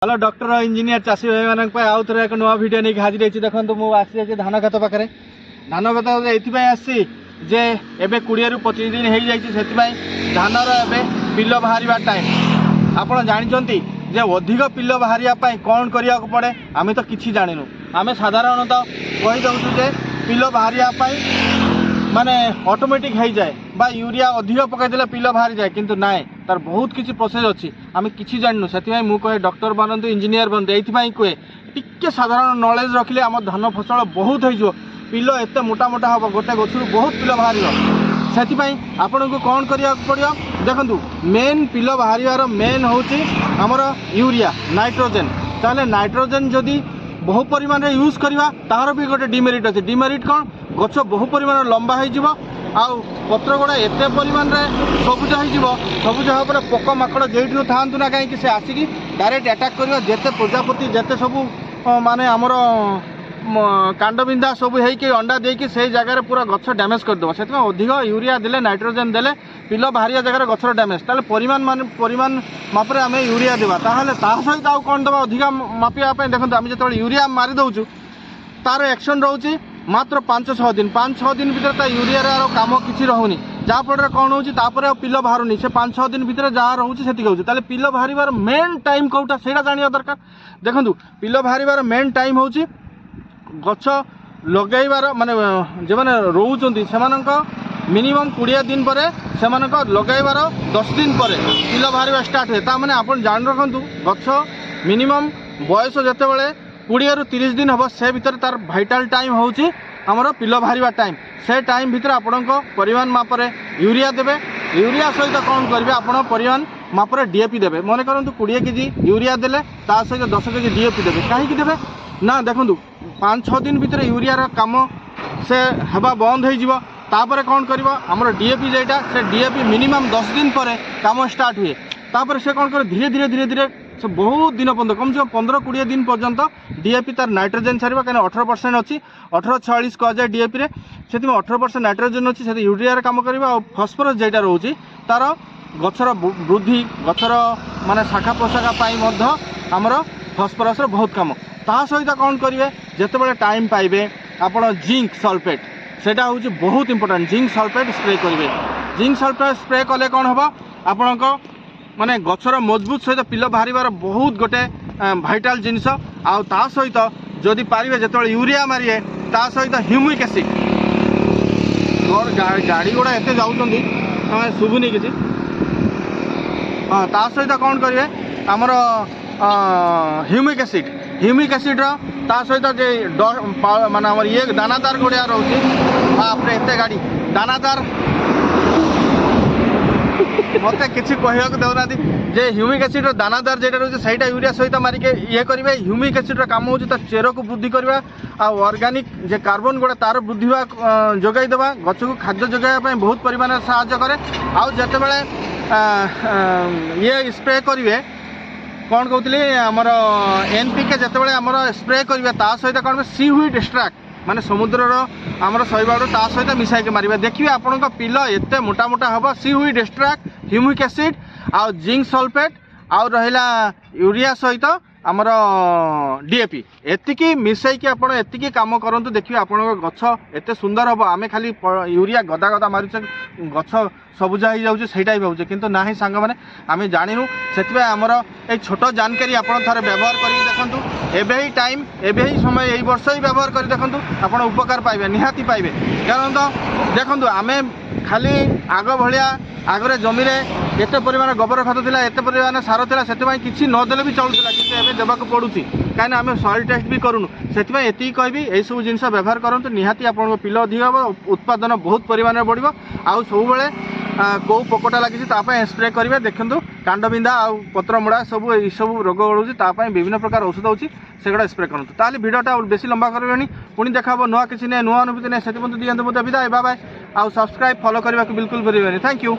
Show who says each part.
Speaker 1: Hello doctor engineer चाषी भाई मान आउ थे एक नुआ भिड नहीं हाजिर होती। देखो मुझे आसी धान खेत पाखे धान खेत ये आसी जे एबे 20 ରୁ 25 दिन हो जाए धानर एबे पिल बाहर टाइम। आप जानते जे अधिक पिल बाहर कौन करा पड़े आम तो किसी जानू। आम साधारणतः कहीदे जे पिल बाहर माने ऑटोमेटिक हो जाए बा यूरिया अधिक पकईदे पिल बाहरी जाए किंतु नाए तार बहुत किसी प्रोसेस अच्छी आम कि जानू। से कहे डॉक्टर बनतु इंजीनियर बनतु ये कहे टिके साधारण नॉलेज रखिले आम धान फसल बहुत हो पिल एत मोटा मोटा हम गोटे गचर बहुत पिल बाहर से आपन को कौन करा पड़ो। देखु मेन पिल बाहर मेन हूँ आमर यूरिया नाइट्रोजेन। ताहले नाइट्रोजेन जदि बहु परिमाण यूज करवा तार भी गोटे डिमेरिट अच्छे। डिमेरिट कौन गछ बहु परिमाण लंबा हो पत्र गुड़ा एत परिमाण सबुज हो सबुज हाँ पोक माकड़ जेठू था ना कहीं से आसिकी डायरेक्ट अटैक करवा जिते प्रजापति जिते सबू माने आमर कांडबिंधा सब हो अंडा देकी से जगह पूरा गछ डैमेज करदेव। से अधिक यूरिया देले नाइट्रोजेन देले पिल बाहरिया जगह गछर डैमेज ताले परिमाण मापरे आम यूरिया देवा ताहले ता सहित आउ कौन देवा अधिक मापिया। देखो आम जो यूरिया मारी दौचु तार एक्शन रोचे मात्र 5-6 दिन 5-6 दिन भीतर यूरिया काम किसी रोनी जहाँफल कौन हो पिल बाहर से 5-6 दिन भीतर जहाँ रोचे से होता पिल बाहर मेन टाइम कौटा से जाना दरकार। देखो पिल बाहर मेन टाइम हूँ गछ लगेबार माने जो मैंने रोचे से मिनिमम 20 दिन पर से लगेबार 10 दिन पर पिल बाहर स्टार्ट हुए ताने आप जान रखु गछ मिनिमम बयस जिते 20 ରୁ 30 दिन हम से भीतर तार भाइटाल टाइम हूँ आमर पिल बाहर टाइम से टाइम भीतर आपण परिमाण मापरे यूरिया देवे। यूरिया सहित कौन करेंगे आप परिमाण मापरे डीएपी देवे। मन करूँ 20 केजी यूरिया देले ता सहित 10 केजी डीएपी देवे कहीं देवे ना। देखो 5-6 दिन भीतर यूरिया काम से हवा बंद होपर कौन कर आमर डीएपी जेटा से डीएपी मिनिमम 10 दिन पर काम स्टार्ट हुए तापर से कौन कर धीरे धीरे धीरे धीरे से बहुत दिन पर्यटन कम से कम 15-20 दिन पर्यंत डीएपी तार नाइट्रोजेन छाड़ कहीं 18% अच्छी 18-46 कहुए डीएपी से 18% नाइट्रोजेन अच्छी से यूरिया काम करवा। फस्फरस जेटा रोचे तार गचर वृद्धि गचर माने शाखा प्रशाखा आमर फस्फरस बहुत कम ता सहित कौन करेंगे जिते टाइम पाइबे आपड़ जिंक सल्फेट सेटा हूँ बहुत इंपोर्टेंट। जिंक सल्फेट स्प्रे करेंगे। जिंक सल्फेट स्प्रे कले कौन हम आपण माने गचर मजबूत सहित पिल बाहर बहुत गोटे भाइटाल जिनस आ सहित जदि पारे जो यूरिया मारे ता सहित ह्यूमिक एसिड गाड़ी गुड़ा एत जाऊँगी शुभुनी किसी हाँ ता सहित कौन करेंगे आमर ह्यूमिक एसिड ता सहित माने आम ये दानादार गुड़िया रोचे आपने एत गाड़ी दानादार मत कि कहना देना जे ह्यूमिक एसिड दानादार जेटा रोचे सहीटा यूरिया सहित मारिक ये करेंगे। ह्यूमिक एसिड काम हो चेर को वृद्धि करवा ऑर्गेनिक जे कार्बन गुड़ा तार वृद्धि जोगाई देवा गच को खाद्य जोगाइबा बहुत परिमाण साहाय्य करे। आउ जिते ये स्प्रे करेंगे कौन कहते आमर एनपीके जिते आमर स्प्रे करेंगे ता सहित कौन सीहुइड एक्सट्रैक्ट माने समुद्रर आमर शैवाल ता सहित मिसाइक मारे देखिए आपण पिल एत मोटा मोटा हम सीहुइड एक्सट्रैक्ट ह्यूमिक एसिड आउ जिंक सल्फेट आउ रहिला यूरिया सहित आमर डीएपी एतिकी मिसाइकी आपण एतिकी काम करंतु देखिए आपण गछ एत सुंदर हम आमे खाली यूरिया गदा गदा मारुचे गछ सबुजा हो जाऊे सहीटा ही भावचे किंतु ना सांग मैंने आम जानू से आमर ये छोट जानकारी आपड़ थे व्यवहार कर देखूँ एवं ही टाइम एवं ही समय यही वर्ष ही व्यवहार कर देखूँ आप उपकार पाइबे निहाती पाइबे। कारण तो देखूँ आम खाली आग भाया आगरे जमी एत परिमाण गोबर खत था एत परिमाण सार था से किसी नदेले भी चलूला कि एवं देवाक पड़ुची कहीं आम सॉइल टेस्ट भी करूँ से ये कहबी यही सब जिन व्यवहार करूँ निहाती आप पिल अधिक हम उत्पादन बहुत परिमाण बढ़ आउ सब कौ पोकटा लगी स्प्रे करेंगे। देखो कांडबिंधा आ पत्र मुड़ा सब ये सब रोग गलुची विभिन्न प्रकार औषध होची सेगुड़ा स्प्रे करूँ। ताली भिडियोटा बेसी लंबा करनी पुणी देखा नुआ किसी नहीं नुआ अनुभूति नहीं से दिखाते विदाय बाय बाय। आउ सब्सक्राइब फॉलो करने को बिल्कुल भूलिए। Thank you.